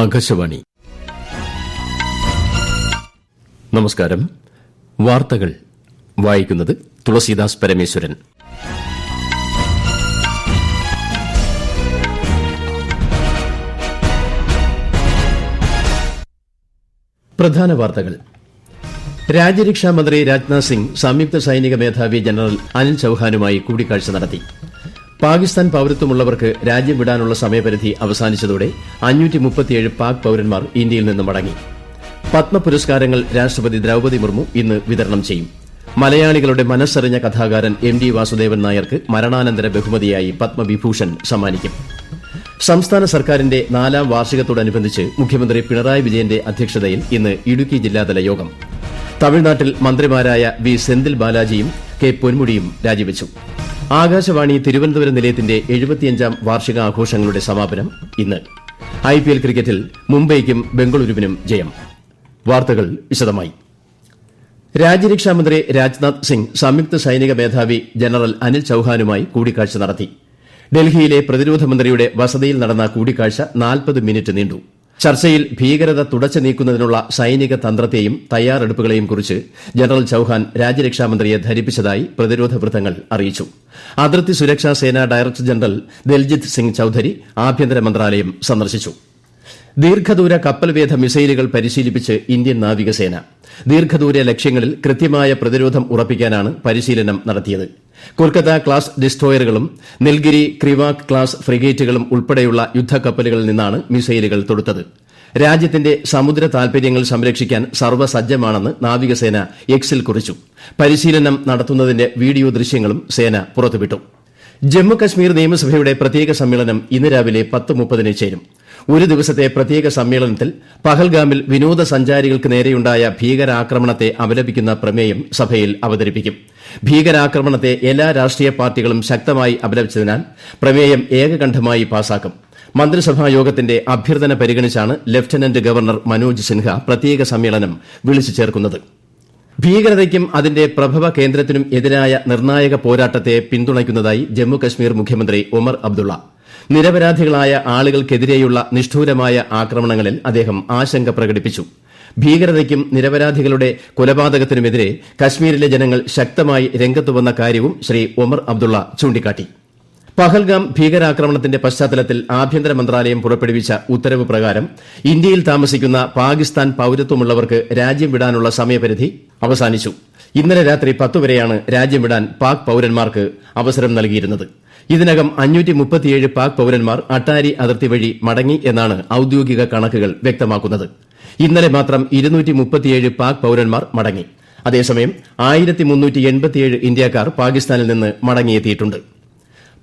ആകാശവാണി. നമസ്കാരം. വാർത്തകൾ വായിക്കുന്നത് തുളസീദാസ് പരമേശ്വരൻ. പ്രധാന വാർത്തകൾ. രാജ്യരക്ഷാ മന്ത്രി രാജ്നാഥ് സിംഗ് സംയുക്ത സൈനിക മേധാവി ജനറൽ അനിൽ ചൌഹാനുമായി കൂടിക്കാഴ്ച നടത്തി. പാകിസ്ഥാൻ പൌരത്വമുള്ളവർക്ക് രാജ്യം വിടാനുള്ള സമയപരിധി അവസാനിച്ചതോടെ 537 പാക് പൌരന്മാർ ഇന്ത്യയിൽ നിന്ന് മടങ്ങി. പത്മ പുരസ്കാരങ്ങൾ രാഷ്ട്രപതി ദ്രൌപദി മുർമു ഇന്ന് വിതരണം ചെയ്യും. മലയാളികളുടെ മനസ്സറിഞ്ഞ കഥാകാരൻ MD വാസുദേവൻ നായർക്ക് മരണാനന്തര ബഹുമതിയായി പത്മവിഭൂഷൺ സമ്മാനിക്കും. സംസ്ഥാന സർക്കാരിന്റെ 4ാം വാർഷികത്തോടനുബന്ധിച്ച് മുഖ്യമന്ത്രി പിണറായി വിജയന്റെ അധ്യക്ഷതയിൽ ഇന്ന് ഇടുക്കി ജില്ലാതല യോഗം. തമിഴ്നാട്ടിൽ മന്ത്രിമാരായ വി സെന്തിൽ ബാലാജിയും കെ പൊന്മുടിയും രാജിവച്ചു. ആകാശവാണി തിരുവനന്തപുരം നിലയത്തിന്റെ 75ാം വാർഷികാഘോഷങ്ങളുടെ സമാപനം ഇന്ന്. IPL ക്രിക്കറ്റിൽ മുംബൈയ്ക്കും ബംഗളൂരുവിനും ജയം. വാർത്തകൾ വിശദമായി. രാജ്യരക്ഷാമന്ത്രി രാജ്നാഥ് സിംഗ് സംയുക്ത സൈനിക മേധാവി ജനറൽ അനിൽ ചൌഹാനുമായി കൂടിക്കാഴ്ച നടത്തി. ഡൽഹിയിലെ പ്രതിരോധ മന്ത്രിയുടെ വസതിയിൽ നടന്ന കൂടിക്കാഴ്ച 40 മിനിറ്റ് നീണ്ടു. ചർച്ചയിൽ ഭീകരത തുടച്ചു നീക്കുന്നതിനുള്ള സൈനിക തന്ത്രത്തെയും തയ്യാറെടുപ്പുകളെയും കുറിച്ച് ജനറൽ ചൌഹാൻ രാജ്യരക്ഷാമന്ത്രിയെ ധരിപ്പിച്ചതായി പ്രതിരോധ വൃത്തങ്ങൾ അറിയിച്ചു. അതിർത്തി സുരക്ഷാ സേന ഡയറക്ടർ ജനറൽ ദൽജിത് സിംഗ് ചൌധരി ആഭ്യന്തര മന്ത്രാലയം സന്ദർശിച്ചു. ദീർഘദൂര കപ്പൽവേധ മിസൈലുകൾ പരിശീലിപ്പിച്ച് ഇന്ത്യൻ നാവികസേന. ദീർഘദൂര ലക്ഷ്യങ്ങളിൽ കൃത്യമായ പ്രതിരോധം ഉറപ്പിക്കാനാണ് പരിശീലനം നടത്തിയത്. കൊൽക്കത്ത ക്ലാസ് ഡിസ്ട്രോയറുകളും നിൽഗിരി ക്രിവാക് ക്ലാസ് ഫ്രിഗേറ്റുകളും ഉൾപ്പെടെയുള്ള യുദ്ധക്കപ്പലുകളിൽ നിന്നാണ് മിസൈലുകൾ തൊടുത്തത്. രാജ്യത്തിന്റെ സമുദ്ര താൽപര്യങ്ങൾ സംരക്ഷിക്കാൻ സർവ്വസജ്ജമാണെന്ന് നാവികസേന എക്സിൽ കുറിച്ചു. പരിശീലനം നടത്തുന്നതിന്റെ വീഡിയോ ദൃശ്യങ്ങളും സേന പുറത്തുവിട്ടു. ജമ്മുകശ്മീർ നിയമസഭയുടെ പ്രത്യേക സമ്മേളനം ഇന്ന് രാവിലെ 10:30 ചേരും. ഒരു ദിവസത്തെ പ്രത്യേക സമ്മേളനത്തിൽ പഹൽഗാമിൽ വിനോദസഞ്ചാരികൾക്ക് നേരെയുണ്ടായ ഭീകരാക്രമണത്തെ അപലപിക്കുന്ന പ്രമേയം സഭയിൽ അവതരിപ്പിക്കും. ഭീകരാക്രമണത്തെ എല്ലാ രാഷ്ട്രീയ പാർട്ടികളും ശക്തമായി അപലപിച്ചതിനാൽ പ്രമേയം ഏകകണ്ഠമായി പാസാക്കും. മന്ത്രിസഭാ യോഗത്തിന്റെ അഭ്യർത്ഥന പരിഗണിച്ചാണ് ലഫ്റ്റനന്റ് ഗവർണർ മനോജ് സിൻഹ പ്രത്യേക സമ്മേളനം വിളിച്ചു ചേർക്കുന്നത്. ഭീകരതയ്ക്കും അതിന്റെ പ്രഭവ കേന്ദ്രത്തിനും എതിരായ നിർണായക പോരാട്ടത്തെ പിന്തുണയ്ക്കുന്നതായി ജമ്മുകശ്മീർ മുഖ്യമന്ത്രി ഒമർ അബ്ദുള്ള. നിരപരാധികളായ ആളുകൾക്കെതിരെയുള്ള നിഷ്ഠൂരമായ ആക്രമണങ്ങളിൽ അദ്ദേഹം ആശങ്ക പ്രകടിപ്പിച്ചു. ഭീകരതയ്ക്കും നിരപരാധികളുടെ കൊലപാതകത്തിനുമെതിരെ കശ്മീരിലെ ജനങ്ങൾ ശക്തമായി രംഗത്തുവന്ന കാര്യവും ശ്രീ ഒമർ അബ്ദുള്ള ചൂണ്ടിക്കാട്ടി. പഹൽഗാം ഭീകരാക്രമണത്തിന്റെ പശ്ചാത്തലത്തിൽ ആഭ്യന്തര മന്ത്രാലയം പുറപ്പെടുവിച്ച ഉത്തരവ് പ്രകാരം ഇന്ത്യയിൽ താമസിക്കുന്ന പാകിസ്ഥാൻ പൌരത്വമുള്ളവർക്ക് രാജ്യം വിടാനുള്ള സമയപരിധി അവസാനിച്ചു. ഇന്നലെ രാത്രി 10 വരെയാണ് രാജ്യം വിടാൻ പാക് പൌരന്മാർക്ക് അവസരം നൽകിയിരുന്നത്. ഇതിനകം 537 പാക് പൌരന്മാർ അട്ടാരി അതിർത്തി വഴി മടങ്ങി എന്നാണ് ഔദ്യോഗിക കണക്കുകൾ വ്യക്തമാക്കുന്നത്. ഇന്നലെ മാത്രം 237 പാക് പൌരന്മാർ മടങ്ങി. അതേസമയം 1387 ഇന്ത്യക്കാർ പാകിസ്ഥാനിൽ നിന്ന് മടങ്ങിയെത്തിയിട്ടുണ്ട്.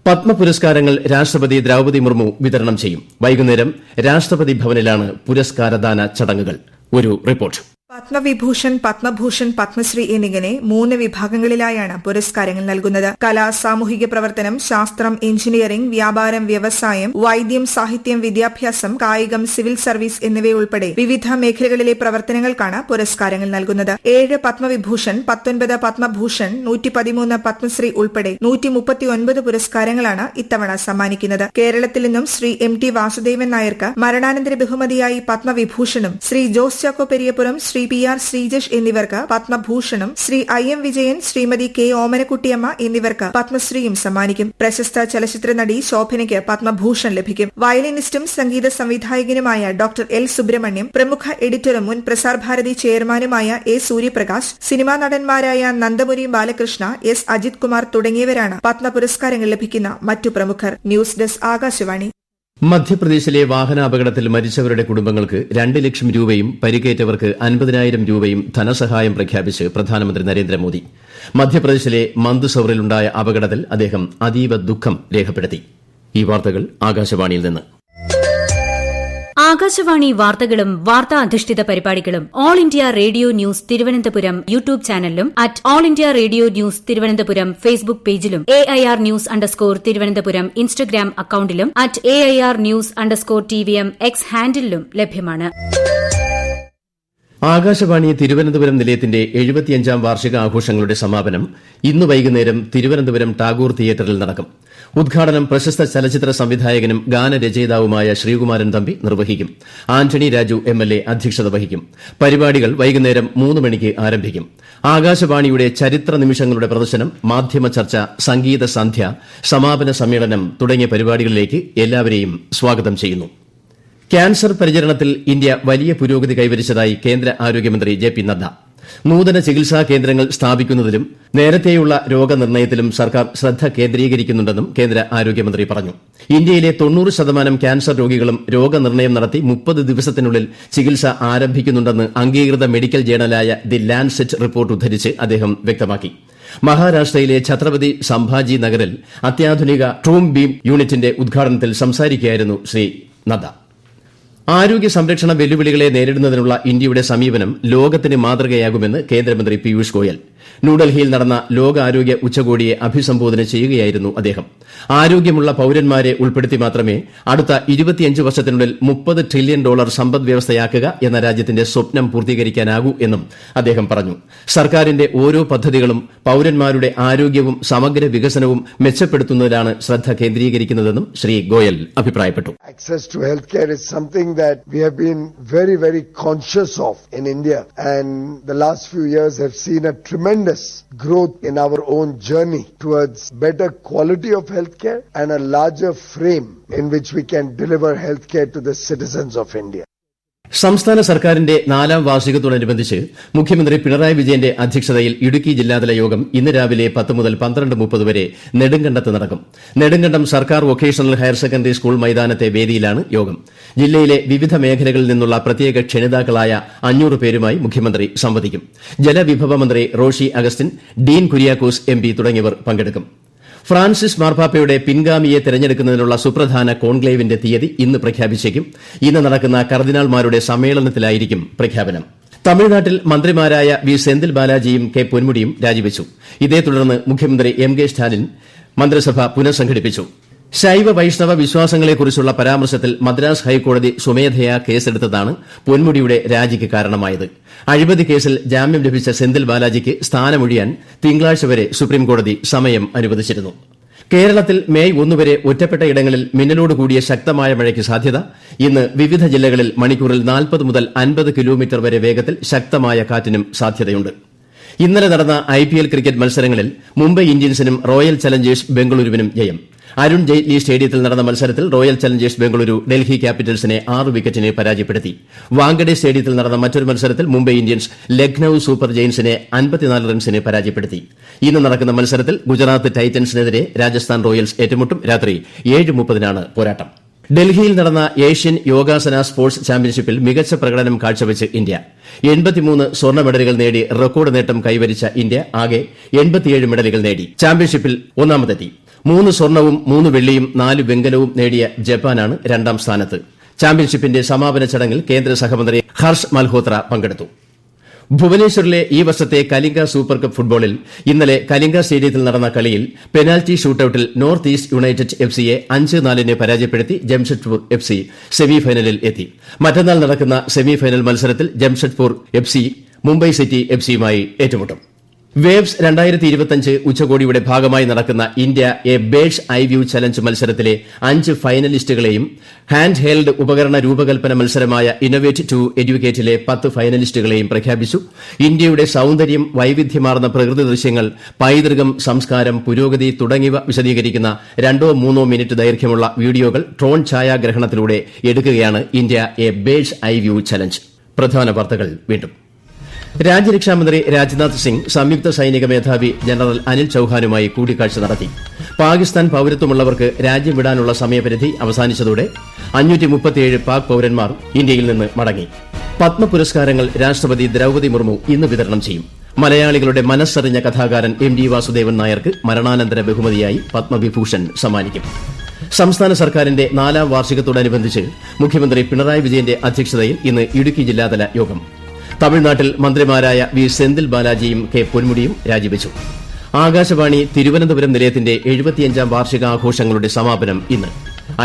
പത്മ പുരസ്കാരങ്ങൾ രാഷ്ട്രപതി ദ്രൌപദി മുർമു വിതരണം ചെയ്യും. വൈകുന്നേരം രാഷ്ട്രപതി ഭവനിലാണ് പുരസ്കാരദാന ചടങ്ങുകൾ. ഒരു റിപ്പോർട്ട്. പത്മവിഭൂഷൺ, പത്മഭൂഷൺ, പത്മശ്രീ എന്നിങ്ങനെ 3 വിഭാഗങ്ങളിലായാണ് പുരസ്കാരങ്ങൾ നൽകുന്നത്. കല, സാമൂഹിക പ്രവർത്തനം, ശാസ്ത്രം, എഞ്ചിനീയറിംഗ്, വ്യാപാരം, വ്യവസായം, വൈദ്യം, സാഹിത്യം, വിദ്യാഭ്യാസം, കായികം, സിവിൽ സർവീസ് എന്നിവയുൾപ്പെടെ വിവിധ മേഖലകളിലെ പ്രവർത്തനങ്ങൾക്കാണ് പുരസ്കാരങ്ങൾ നൽകുന്നത്. 7 പത്മവിഭൂഷൺ, 19 പത്മഭൂഷൺ, 113 പത്മശ്രീ ഉൾപ്പെടെ 139 പുരസ്കാരങ്ങളാണ് ഇത്തവണ സമ്മാനിക്കുന്നത്. കേരളത്തിൽ നിന്നും ശ്രീ MT വാസുദേവൻ നായർക്ക് മരണാനന്തര ബഹുമതിയായി പത്മവിഭൂഷണും, ശ്രീ ജോസ് ചാക്കോ പെരിയപുരം, ശ്രീ PR ശ്രീജേഷ് എന്നിവർക്ക് പത്മഭൂഷണും, ശ്രീ IM വിജയൻ, ശ്രീമതി K ഓമനക്കുട്ടിയമ്മ എന്നിവർക്ക് പത്മശ്രീയും സമ്മാനിക്കും. പ്രശസ്ത ചലച്ചിത്ര നടി ശോഭനയ്ക്ക് പത്മഭൂഷൺ ലഭിക്കും. വയലിനിസ്റ്റും സംഗീത സംവിധായകനുമായ ഡോക്ടർ L സുബ്രഹ്മണ്യം, പ്രമുഖ എഡിറ്ററും മുൻ പ്രസാർ ഭാരതി ചെയർമാനുമായ A സൂര്യപ്രകാശ്, സിനിമാ നടന്മാരായ നന്ദമുരി ബാലകൃഷ്ണ, S അജിത് കുമാർ തുടങ്ങിയവരാണ് പത്മ പുരസ്കാരങ്ങൾ ലഭിക്കുന്ന മറ്റു പ്രമുഖർ. News desk, Akashvani. മധ്യപ്രദേശിലെ വാഹനാപകടത്തിൽ മരിച്ചവരുടെ കുടുംബങ്ങൾക്ക് 2 ലക്ഷം രൂപയും പരിക്കേറ്റവർക്ക് 50,000 രൂപയും ധനസഹായം പ്രഖ്യാപിച്ച് പ്രധാനമന്ത്രി നരേന്ദ്രമോദി. മധ്യപ്രദേശിലെ മന്ദ്സൌറിലുണ്ടായ അപകടത്തിൽ അദ്ദേഹം അതീവ ദുഃഖം രേഖപ്പെടുത്തി. ഈ വാർത്തകൾ ആകാശവാണിയിൽ നിന്ന്. ആകാശവാണി വാർത്തകളും വാർത്താ അധിഷ്ഠിത പരിപാടികളും all India radio news Thiruvananthapuram YouTube ചാനലിലും all India radio news Thiruvananthapuram Facebook പേജിലും AIR ന്യൂസ് _തിരുവനന്തപുരം ഇൻസ്റ്റഗ്രാം അക്കൌണ്ടിലും AIR ന്യൂസ് _TVM X ഹാൻഡിലും ലഭ്യമാണ്. ആകാശവാണി തിരുവനന്തപുരം നിലയത്തിന്റെ 75ാം വാർഷിക ആഘോഷങ്ങളുടെ സമാപനം ഇന്ന് വൈകുന്നേരം തിരുവനന്തപുരം ടാഗോർ തിയേറ്ററിൽ നടക്കും. ഉദ്ഘാടനം പ്രശസ്ത ചലച്ചിത്ര സംവിധായകനും ഗാനരചയിതാവുമായ ശ്രീകുമാരൻ തമ്പി നിർവഹിക്കും. ആന്റണി രാജു MLA അധ്യക്ഷത വഹിക്കും. പരിപാടികൾ വൈകുന്നേരം 3 മണിക്ക് ആരംഭിക്കും. ആകാശവാണിയുടെ ചരിത്ര നിമിഷങ്ങളുടെ പ്രദർശനം, മാധ്യമ ചർച്ച, സംഗീത സന്ധ്യ, സമാപന സമ്മേളനം തുടങ്ങിയ പരിപാടികളിലേക്ക് എല്ലാവരെയും സ്വാഗതം ചെയ്യുന്നു. ക്യാൻസർ പരിചരണത്തിൽ ഇന്ത്യ വലിയ പുരോഗതി കൈവരിച്ചതായി കേന്ദ്ര ആരോഗ്യമന്ത്രി JP നദ്ദ. നൂതന ചികിത്സാ കേന്ദ്രങ്ങൾ സ്ഥാപിക്കുന്നതിലും നേരത്തെയുള്ള രോഗനിർണയത്തിലും സർക്കാർ ശ്രദ്ധ കേന്ദ്രീകരിക്കുന്നുണ്ടെന്നും കേന്ദ്ര ആരോഗ്യമന്ത്രി പറഞ്ഞു. ഇന്ത്യയിലെ 90% ക്യാൻസർ രോഗികളും രോഗനിർണയം നടത്തി 30 ദിവസത്തിനുള്ളിൽ ചികിത്സ ആരംഭിക്കുന്നുണ്ടെന്ന് അംഗീകൃത മെഡിക്കൽ ജേണലായ ദി ലാൻസെറ്റ് റിപ്പോർട്ട് ഉദ്ധരിച്ച് അദ്ദേഹം വ്യക്തമാക്കി. മഹാരാഷ്ട്രയിലെ ഛത്രപതി സംഭാജി നഗറിൽ അത്യാധുനിക ട്രൂം ബീം യൂണിറ്റിന്റെ ഉദ്ഘാടനത്തിൽ സംസാരിക്കുകയായിരുന്നു ശ്രീ നദ്ദ. ആരോഗ്യ സംരക്ഷണ വെല്ലുവിളികളെ നേരിടുന്നതിനുള്ള ഇന്ത്യയുടെ സമീപനം ലോകത്തിന് മാതൃകയാകുമെന്ന് കേന്ദ്രമന്ത്രി പീയൂഷ് ഗോയൽ. ന്യൂഡൽഹിയിൽ നടന്ന ലോകാരോഗ്യ ഉച്ചകോടിയെ അഭിസംബോധന ചെയ്യുകയായിരുന്നു അദ്ദേഹം. ആരോഗ്യമുള്ള പൌരന്മാരെ ഉൾപ്പെടുത്തി മാത്രമേ അടുത്ത 25 വർഷത്തിനുള്ളിൽ $30 ട്രില്യൺ സമ്പദ് വ്യവസ്ഥയാക്കുക എന്ന രാജ്യത്തിന്റെ സ്വപ്നം പൂർത്തീകരിക്കാനാകൂ എന്നും അദ്ദേഹം പറഞ്ഞു. സർക്കാരിന്റെ ഓരോ പദ്ധതികളും പൌരന്മാരുടെ ആരോഗ്യവും സമഗ്ര വികസനവും മെച്ചപ്പെടുത്തുന്നതിലാണ് ശ്രദ്ധ കേന്ദ്രീകരിക്കുന്നതെന്നും ശ്രീ ഗോയൽ അഭിപ്രായപ്പെട്ടു. Access to healthcare is something that we have been very, very conscious of in India, and the last few years have seen a tremendous growth in our own journey towards better quality of healthcare and a larger frame in which we can deliver healthcare to the citizens of India. സംസ്ഥാന സർക്കാരിന്റെ 4ാം വാർഷികത്തോടനുബന്ധിച്ച് മുഖ്യമന്ത്രി പിണറായി വിജയന്റെ അധ്യക്ഷതയിൽ ഇടുക്കി ജില്ലാതല യോഗം ഇന്ന് രാവിലെ 10 മുതൽ 12:30 വരെ നെടുങ്കണ്ടത്ത് നടക്കും. നെടുങ്കണ്ടം സർക്കാർ വൊക്കേഷണൽ ഹയർ സെക്കൻഡറി സ്കൂൾ മൈതാനത്തെ വേദിയിലാണ് യോഗം. ജില്ലയിലെ വിവിധ മേഖലകളിൽ നിന്നുള്ള പ്രത്യേക ക്ഷണിതാക്കളായ 500 പേരുമായി മുഖ്യമന്ത്രി സംവദിക്കും. ജലവിഭവ മന്ത്രി റോഷി അഗസ്റ്റിൻ, ഡീൻ കുര്യാക്കോസ് MP തുടങ്ങിയവർ പങ്കെടുക്കും. ഫ്രാൻസിസ് മാർപ്പാപ്പയുടെ പിൻഗാമിയെ തെരഞ്ഞെടുക്കുന്നതിനുള്ള സുപ്രധാന കോൺക്ലേവിന്റെ തീയതി ഇന്ന് പ്രഖ്യാപിച്ചേക്കും. ഇന്ന് നടക്കുന്ന കർദിനാൾമാരുടെ സമ്മേളനത്തിലായിരിക്കും പ്രഖ്യാപനം. തമിഴ്നാട്ടിൽ മന്ത്രിമാരായ വി സെന്തിൽ ബാലാജിയും കെ പൊന്മുടിയും രാജിവെച്ചു. ഇതേ തുടർന്ന് മുഖ്യമന്ത്രി MK സ്റ്റാലിൻ മന്ത്രിസഭ പുനഃസംഘടിപ്പിച്ചു. ശൈവ വൈഷ്ണവ വിശ്വാസങ്ങളെക്കുറിച്ചുള്ള പരാമർശത്തിൽ മദ്രാസ് ഹൈക്കോടതി സ്വമേധയാ കേസെടുത്തതാണ് പൊന്മുടിയുടെ രാജിക്ക് കാരണമായത്. അഴിമതി കേസിൽ ജാമ്യം ലഭിച്ച സെന്തിൽ ബാലാജിക്ക് സ്ഥാനമൊഴിയാൻ തിങ്കളാഴ്ച വരെ സുപ്രീംകോടതി സമയം അനുവദിച്ചിരുന്നു. കേരളത്തിൽ മെയ് 1 വരെ ഒറ്റപ്പെട്ട ഇടങ്ങളിൽ മിന്നലോടുകൂടിയ ശക്തമായ മഴയ്ക്ക് സാധ്യത. ഇന്ന് വിവിധ ജില്ലകളിൽ മണിക്കൂറിൽ 40 മുതൽ 50 കിലോമീറ്റർ വരെ വേഗത്തിൽ ശക്തമായ കാറ്റിനും സാധ്യതയുണ്ട്. ഇന്നലെ നടന്ന IPL ക്രിക്കറ്റ് മത്സരങ്ങളിൽ മുംബൈ ഇന്ത്യൻസിനും റോയൽ ചലഞ്ചേഴ്സ് ബംഗളൂരുവിനും ജയം. അരുൺ ജെയ്റ്റ്ലി സ്റ്റേഡിയത്തിൽ നടന്ന മത്സരത്തിൽ റോയൽ ചലഞ്ചേഴ്സ് ബംഗളൂരു ഡൽഹി ക്യാപിറ്റൽസിനെ 6 വിക്കറ്റിന് പരാജയപ്പെടുത്തി. വാങ്കഡെ സ്റ്റേഡിയത്തിൽ നടന്ന മറ്റൊരു മത്സരത്തിൽ മുംബൈ ഇന്ത്യൻസ് ലക്നൌ സൂപ്പർ ജയൻസിനെ 54 റൺസിന് പരാജയപ്പെടുത്തി. ഇന്ന് നടക്കുന്ന മത്സരത്തിൽ ഗുജറാത്ത് ടൈറ്റൻസിനെതിരെ രാജസ്ഥാൻ റോയൽസ് ഏറ്റുമുട്ടും. രാത്രി 7:30-നാണ് പോരാട്ടം. ഡൽഹിയിൽ നടന്ന ഏഷ്യൻ യോഗാസന സ്പോർട്സ് ചാമ്പ്യൻഷിപ്പിൽ മികച്ച പ്രകടനം കാഴ്ചവെച്ച് ഇന്ത്യ 83 സ്വർണ്ണ മെഡലുകൾ നേടി റെക്കോർഡ് നേട്ടം കൈവരിച്ച ഇന്ത്യ ആകെ 87 മെഡലുകൾ നേടി ചാമ്പ്യൻഷിപ്പിൽ ഒന്നാമതെത്തി. 3 സ്വർണ്ണവും 3 വെള്ളിയും 4 വെങ്കലവും നേടിയ ജപ്പാനാണ് 2ാം സ്ഥാനത്ത്. ചാമ്പ്യൻഷിപ്പിന്റെ സമാപന ചടങ്ങിൽ കേന്ദ്ര സഹമന്ത്രി ഹർഷ് മൽഹോത്ര പങ്കെടുത്തു. ഭുവനേശ്വറിലെ ഈ വർഷത്തെ കലിംഗ സൂപ്പർ കപ്പ് ഫുട്ബോളിൽ ഇന്നലെ കലിംഗ സ്റ്റേഡിയത്തിൽ നടന്ന കളിയിൽ പെനാൽറ്റി ഷൂട്ടൌട്ടിൽ നോർത്ത് ഈസ്റ്റ് യുണൈറ്റഡ് FCയെ 5-4-ന് പരാജയപ്പെടുത്തി ജംഷഡ്പൂർ FC സെമിഫൈനലിൽ എത്തി. മറ്റന്നാൾ നടക്കുന്ന സെമിഫൈനൽ മത്സരത്തിൽ ജംഷഡ്പൂർ FC മുംബൈ സിറ്റി FCയുമായി ഏറ്റുമുട്ടും. വേവ്സ് 2025 ഉച്ചകോടിയുടെ ഭാഗമായി നടക്കുന്ന India A birds eye view challenge മത്സരത്തിലെ 5 ഫൈനലിസ്റ്റുകളെയും ഹാൻഡ് ഹെൽഡ് ഉപകരണ രൂപകൽപ്പന മത്സരമായ ഇന്നൊവേറ്റ് ടു എഡ്യൂക്കേറ്റിലെ 10 ഫൈനലിസ്റ്റുകളെയും പ്രഖ്യാപിച്ചു. ഇന്ത്യയുടെ സൌന്ദര്യം, വൈവിധ്യമാർന്ന പ്രകൃതി ദൃശ്യങ്ങൾ, പൈതൃകം, സംസ്കാരം, പുരോഗതി തുടങ്ങിയവ വിശദീകരിക്കുന്ന 2-3 മിനിറ്റ് ദൈർഘ്യമുള്ള വീഡിയോകൾ ഡ്രോൺ ഛായാഗ്രഹണത്തിലൂടെ എടുക്കുകയാണ് India A birds eye view challenge. പ്രധാന വാർത്തകൾ വീണ്ടും. രാജ്യരക്ഷാമന്ത്രി രാജ്നാഥ് സിംഗ് സംയുക്ത സൈനിക മേധാവി ജനറൽ അനിൽ ചൌഹാനുമായി കൂടിക്കാഴ്ച നടത്തി. പാകിസ്ഥാൻ പൌരത്വമുള്ളവർക്ക് രാജ്യം വിടാനുള്ള സമയപരിധി അവസാനിച്ചതോടെ 537 പാക് പൌരന്മാർ ഇന്ത്യയിൽ നിന്ന് മടങ്ങി. പത്മ പുരസ്കാരങ്ങൾ രാഷ്ട്രപതി ദ്രൌപദി മുർമു ഇന്ന് വിതരണം ചെയ്യും. മലയാളികളുടെ മനസ്സറിഞ്ഞ കഥാകാരൻ MD വാസുദേവൻ നായർക്ക് മരണാനന്തര ബഹുമതിയായി പത്മവിഭൂഷൺ സമ്മാനിക്കും. സംസ്ഥാന സർക്കാരിന്റെ 4ാം വാർഷികത്തോടനുബന്ധിച്ച് മുഖ്യമന്ത്രി പിണറായി വിജയന്റെ അധ്യക്ഷതയിൽ ഇന്ന് ഇടുക്കി ജില്ലാതല യോഗം. തമിഴ്നാട്ടിൽ മന്ത്രിമാരായ വി സെന്തിൽ ബാലാജിയും കെ പൊന്മുടിയും രാജിവെച്ചു. ആകാശവാണി തിരുവനന്തപുരം നിലയത്തിന്റെ 75ാം വാർഷികാഘോഷങ്ങളുടെ സമാപനം ഇന്ന്.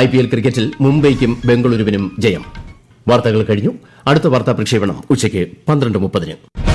IPL ക്രിക്കറ്റിൽ മുംബൈക്കും ബംഗളൂരുവിനും ജയം. വാർത്തകൾ കഴിഞ്ഞു. അടുത്ത വാർത്താ പ്രക്ഷേപണം ഉച്ചയ്ക്ക് 12:30.